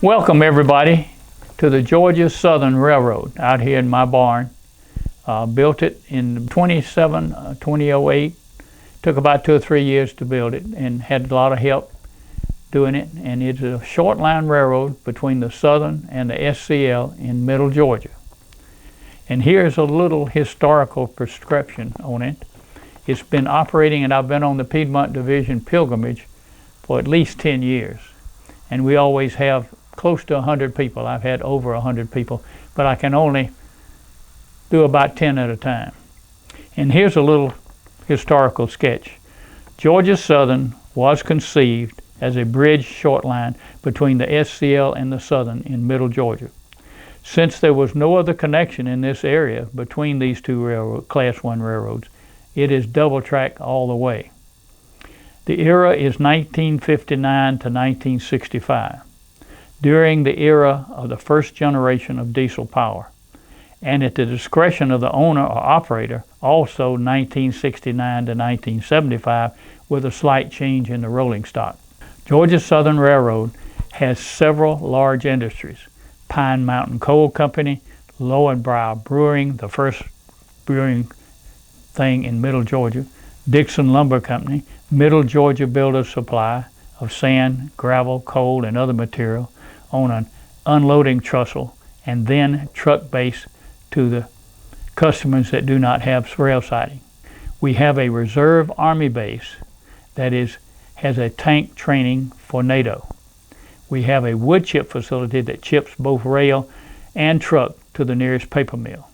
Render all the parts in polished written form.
Welcome everybody to the Georgia Southern Railroad out here in my barn. Built it in 2008. Took about 2 or 3 years to build it and had a lot of help doing it. And it's a short line railroad between the Southern and the SCL in Middle Georgia. And here's a little historical prescription on it. It's been operating, and I've been on the Piedmont Division pilgrimage for at least 10 years. And we always have close to 100 people. I've had over 100 people, but I can only do about 10 at a time. And here's a little historical sketch. Georgia Southern was conceived as a bridge short line between the SCL and the Southern in Middle Georgia. Since there was no other connection in this area between these two Class 1 railroads, it is double track all the way. The era is 1959 to 1965. During the era of the first generation of diesel power, and at the discretion of the owner or operator, also 1969 to 1975, with a slight change in the rolling stock. Georgia Southern Railroad has several large industries: Pine Mountain Coal Company, Lowenbrow Brewing, the first brewing thing in Middle Georgia, Dixon Lumber Company, Middle Georgia Builders Supply of sand, gravel, coal, and other material on an unloading trestle, and then truck base to the customers that do not have rail siding. We have a reserve Army base that has a tank training for NATO. We have a wood chip facility that chips both rail and truck to the nearest paper mill.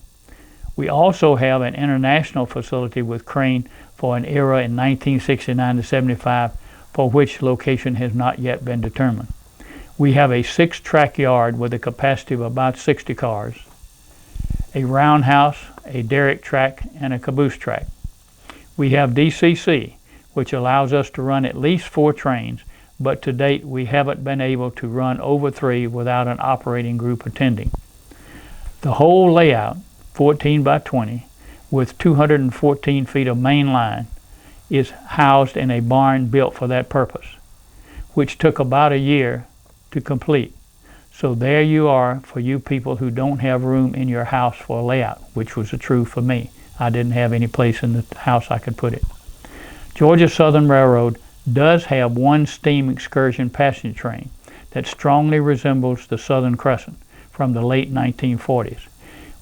We also have an international facility with crane for an era in 1969 to 75, for which location has not yet been determined. We have a 6-track yard with a capacity of about 60 cars, a roundhouse, a derrick track, and a caboose track. We have DCC, which allows us to run at least 4 trains, but to date we haven't been able to run over 3 without an operating group attending. The whole layout, 14 by 20, with 214 feet of main line, is housed in a barn built for that purpose, which took about a year to complete. So there you are for you people who don't have room in your house for a layout, which was true for me. I didn't have any place in the house I could put it. Georgia Southern Railroad does have one steam excursion passenger train that strongly resembles the Southern Crescent from the late 1940s.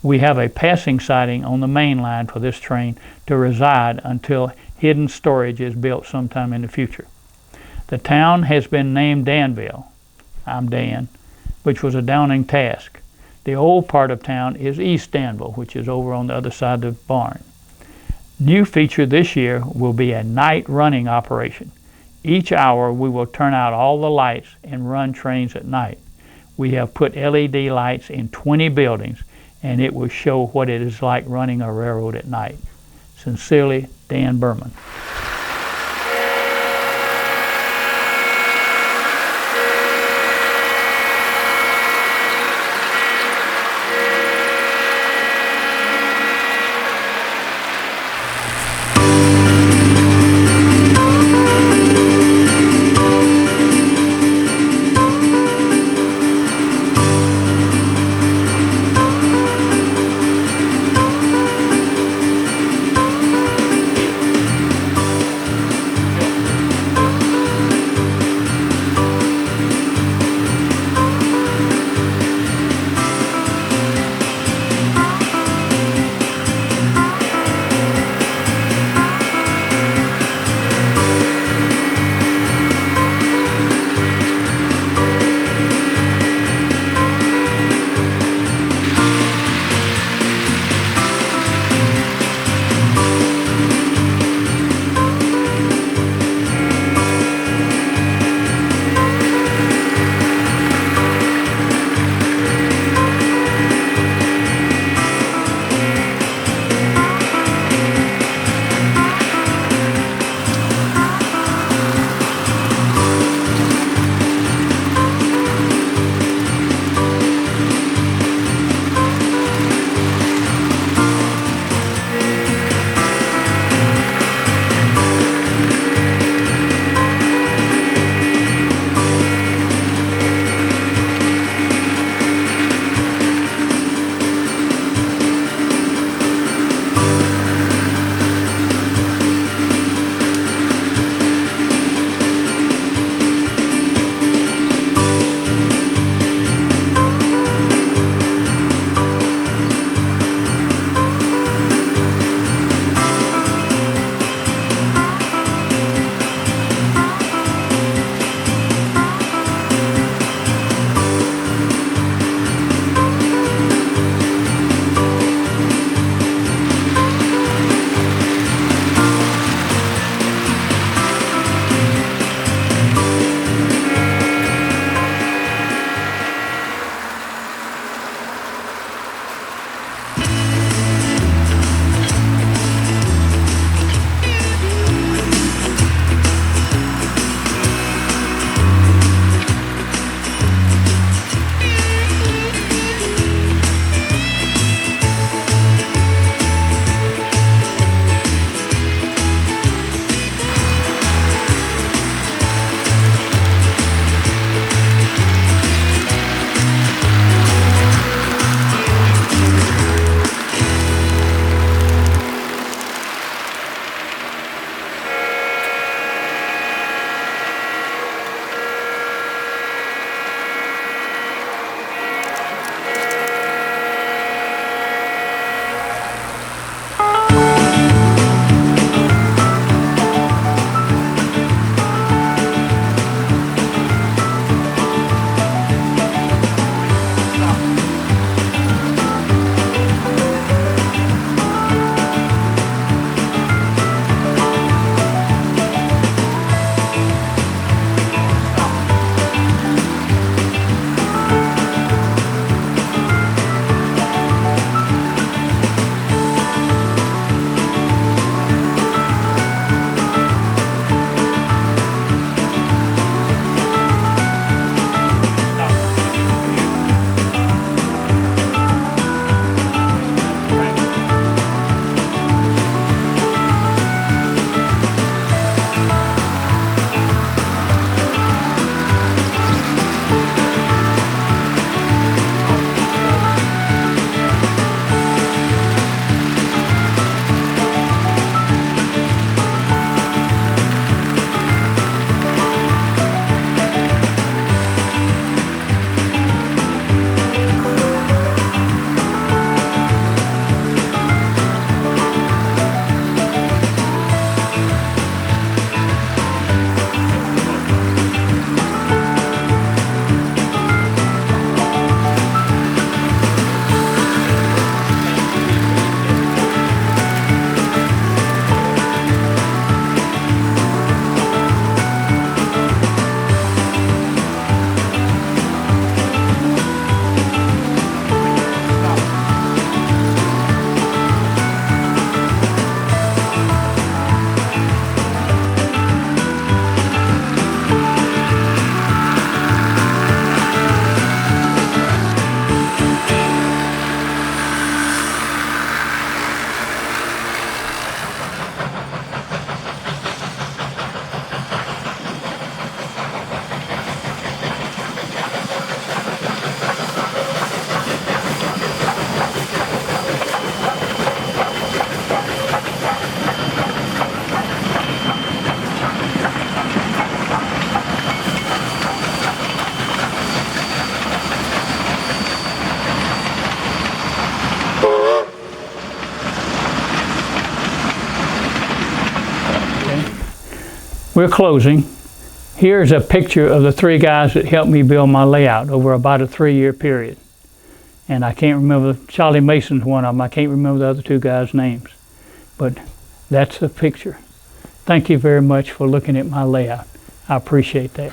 We have a passing siding on the main line for this train to reside until hidden storage is built sometime in the future. The town has been named Danville. I'm Dan, which was a Downing task. The old part of town is East Danville, which is over on the other side of the barn. New feature this year will be a night running operation. Each hour we will turn out all the lights and run trains at night. We have put LED lights in 20 buildings, and it will show what it is like running a railroad at night. Sincerely, Dan Berman. we're closing. Here's a picture of the 3 guys that helped me build my layout over about a 3-year period. And I can't remember, Charlie Mason's one of them. I can't remember the other 2 guys' names. But that's the picture. Thank you very much for looking at my layout. I appreciate that.